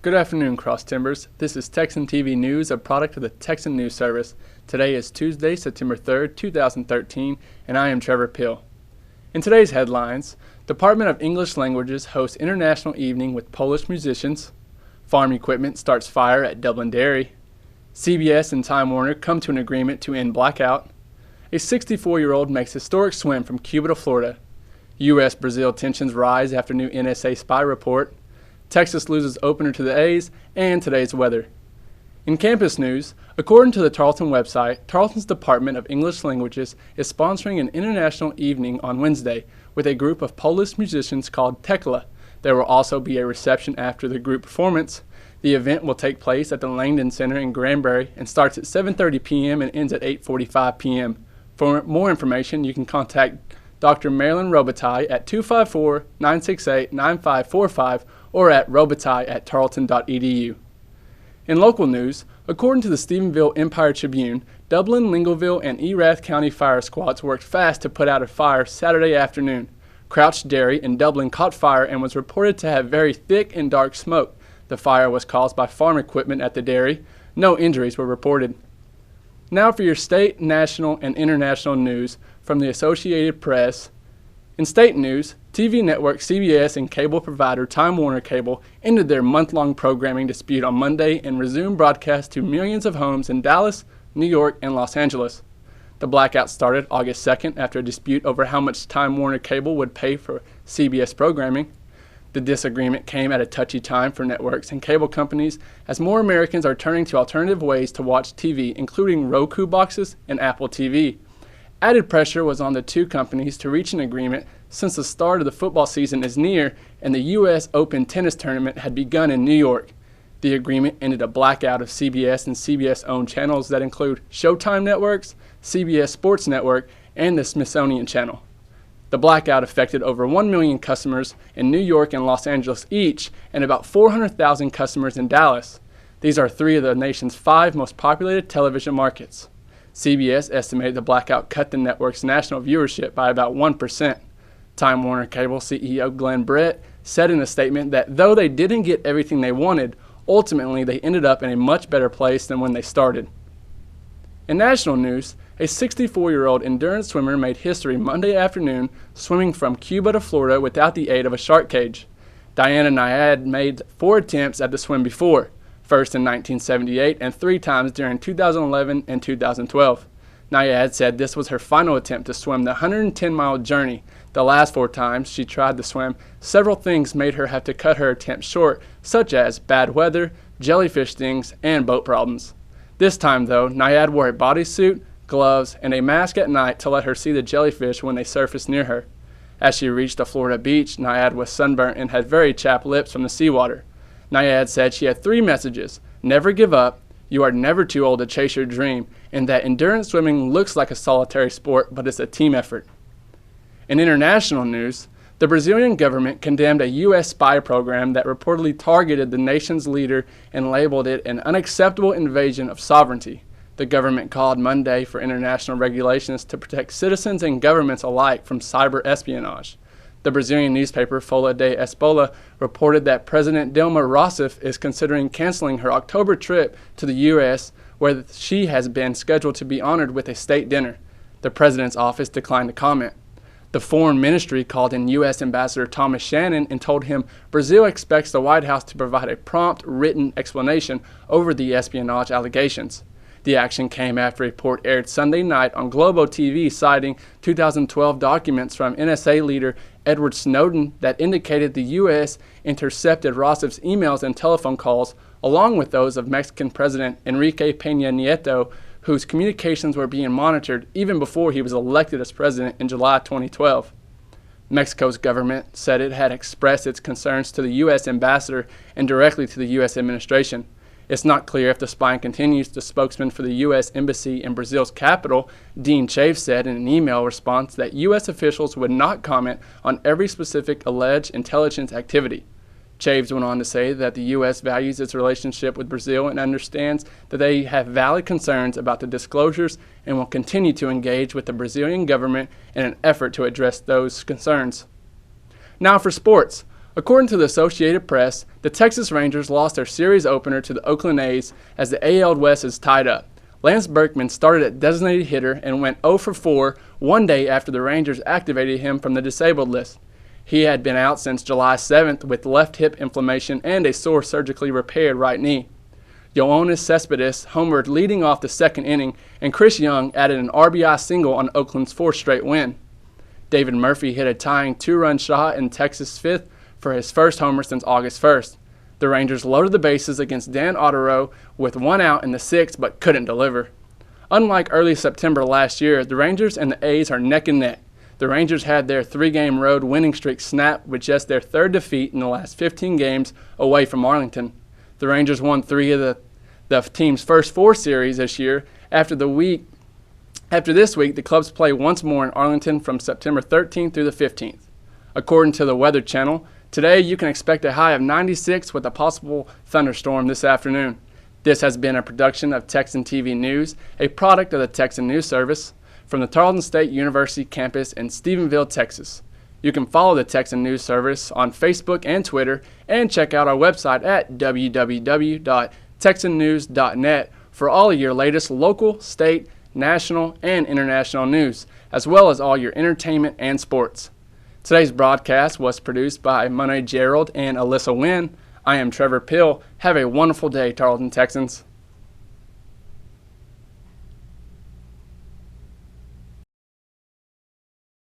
Good afternoon, Cross Timbers. This is Texan TV News, a product of the Texan News Service. Today is Tuesday, September 3rd, 2013, and I am Trevor Peele. In today's headlines, Department of English Languages hosts International Evening with Polish musicians, Farm Equipment starts fire at Dublin Dairy, CBS and Time Warner come to an agreement to end blackout, a 64-year-old makes historic swim from Cuba to Florida, U.S.-Brazil tensions rise after new NSA spy report, Texas loses opener to the A's, and today's weather. In campus news, according to the Tarleton website, Tarleton's Department of English Languages is sponsoring an international evening on Wednesday with a group of Polish musicians called Tekla. There will also be a reception after the group performance. The event will take place at the Langdon Center in Granbury and starts at 7:30 p.m. and ends at 8:45 p.m. For more information, you can contact Dr. Marilyn Robitaille at 254-968-9545 or at robitaille@tarleton.edu. In local news, according to the Stephenville Empire-Tribune, Dublin, Lingleville, and Erath County fire squads worked fast to put out a fire Saturday afternoon. Crouch Dairy in Dublin caught fire and was reported to have very thick and dark smoke. The fire was caused by farm equipment at the dairy. No injuries were reported. Now for your state, national, and international news from the Associated Press. In state news, TV network CBS and cable provider Time Warner Cable ended their month-long programming dispute on Monday and resumed broadcast to millions of homes in Dallas, New York, and Los Angeles. The blackout started August 2nd after a dispute over how much Time Warner Cable would pay for CBS programming. The disagreement came at a touchy time for networks and cable companies as more Americans are turning to alternative ways to watch TV, including Roku boxes and Apple TV. Added pressure was on the two companies to reach an agreement since the start of the football season is near and the U.S. Open tennis tournament had begun in New York. The agreement ended a blackout of CBS and CBS-owned channels that include Showtime Networks, CBS Sports Network, and the Smithsonian Channel. The blackout affected over 1 million customers in New York and Los Angeles each, and about 400,000 customers in Dallas. These are three of the nation's 5 most populated television markets. CBS estimated the blackout cut the network's national viewership by about 1%. Time Warner Cable CEO Glenn Brett said in a statement that though they didn't get everything they wanted, ultimately they ended up in a much better place than when they started. In national news, a 64-year-old endurance swimmer made history Monday afternoon swimming from Cuba to Florida without the aid of a shark cage. Diana Nyad made 4 attempts at the swim before, first in 1978 and 3 times during 2011 and 2012. Nyad said this was her final attempt to swim the 110-mile journey. The last 4 times she tried to swim, several things made her have to cut her attempt short, such as bad weather, jellyfish stings, and boat problems. This time, though, Nyad wore a bodysuit, gloves, and a mask at night to let her see the jellyfish when they surfaced near her. As she reached a Florida beach, Nyad was sunburnt and had very chapped lips from the seawater. Nyad said she had 3 messages: never give up, you are never too old to chase your dream, and that endurance swimming looks like a solitary sport, but it's a team effort. In international news, the Brazilian government condemned a U.S. spy program that reportedly targeted the nation's leader and labeled it an unacceptable invasion of sovereignty. The government called Monday for international regulations to protect citizens and governments alike from cyber espionage. The Brazilian newspaper Folha de Espola reported that President Dilma Rousseff is considering canceling her October trip to the U.S., where she has been scheduled to be honored with a state dinner. The president's office declined to comment. The Foreign Ministry called in U.S. Ambassador Thomas Shannon and told him Brazil expects the White House to provide a prompt written explanation over the espionage allegations. The action came after a report aired Sunday night on Globo TV citing 2012 documents from NSA leader Edward Snowden that indicated the U.S. intercepted Rousseff's emails and telephone calls, along with those of Mexican President Enrique Peña Nieto, whose communications were being monitored even before he was elected as president in July 2012. Mexico's government said it had expressed its concerns to the U.S. ambassador and directly to the U.S. administration. It's not clear if the spying continues, the spokesman for the U.S. Embassy in Brazil's capital, Dean Chave, said in an email response that U.S. officials would not comment on every specific alleged intelligence activity. Chaves went on to say that the U.S. values its relationship with Brazil and understands that they have valid concerns about the disclosures and will continue to engage with the Brazilian government in an effort to address those concerns. Now for sports. According to the Associated Press, the Texas Rangers lost their series opener to the Oakland A's as the AL West is tied up. Lance Berkman started at designated hitter and went 0 for 4 one day after the Rangers activated him from the disabled list. He had been out since July 7th with left hip inflammation and a sore surgically repaired right knee. Yoenis Cespedes homered leading off the second inning, and Chris Young added an RBI single on Oakland's fourth straight win. David Murphy hit a tying two-run shot in Texas' fifth for his first homer since August 1st. The Rangers loaded the bases against Dan Otterow with one out in the sixth but couldn't deliver. Unlike early September last year, the Rangers and the A's are neck and neck. The Rangers had their three-game road winning streak snapped with just their third defeat in the last 15 games away from Arlington. The Rangers won 3 of the team's first 4 series this year. After this week, the clubs play once more in Arlington from September 13th through the 15th. According to the Weather Channel, today you can expect a high of 96 with a possible thunderstorm this afternoon. This has been a production of Texan TV News, a product of the Texan News Service, from the Tarleton State University campus in Stephenville, Texas. You can follow the Texan News Service on Facebook and Twitter, and check out our website at www.texannews.net for all of your latest local, state, national, and international news, as well as all your entertainment and sports. Today's broadcast was produced by Monet Gerald and Alyssa Wynn. I am Trevor Peele. Have a wonderful day, Tarleton Texans.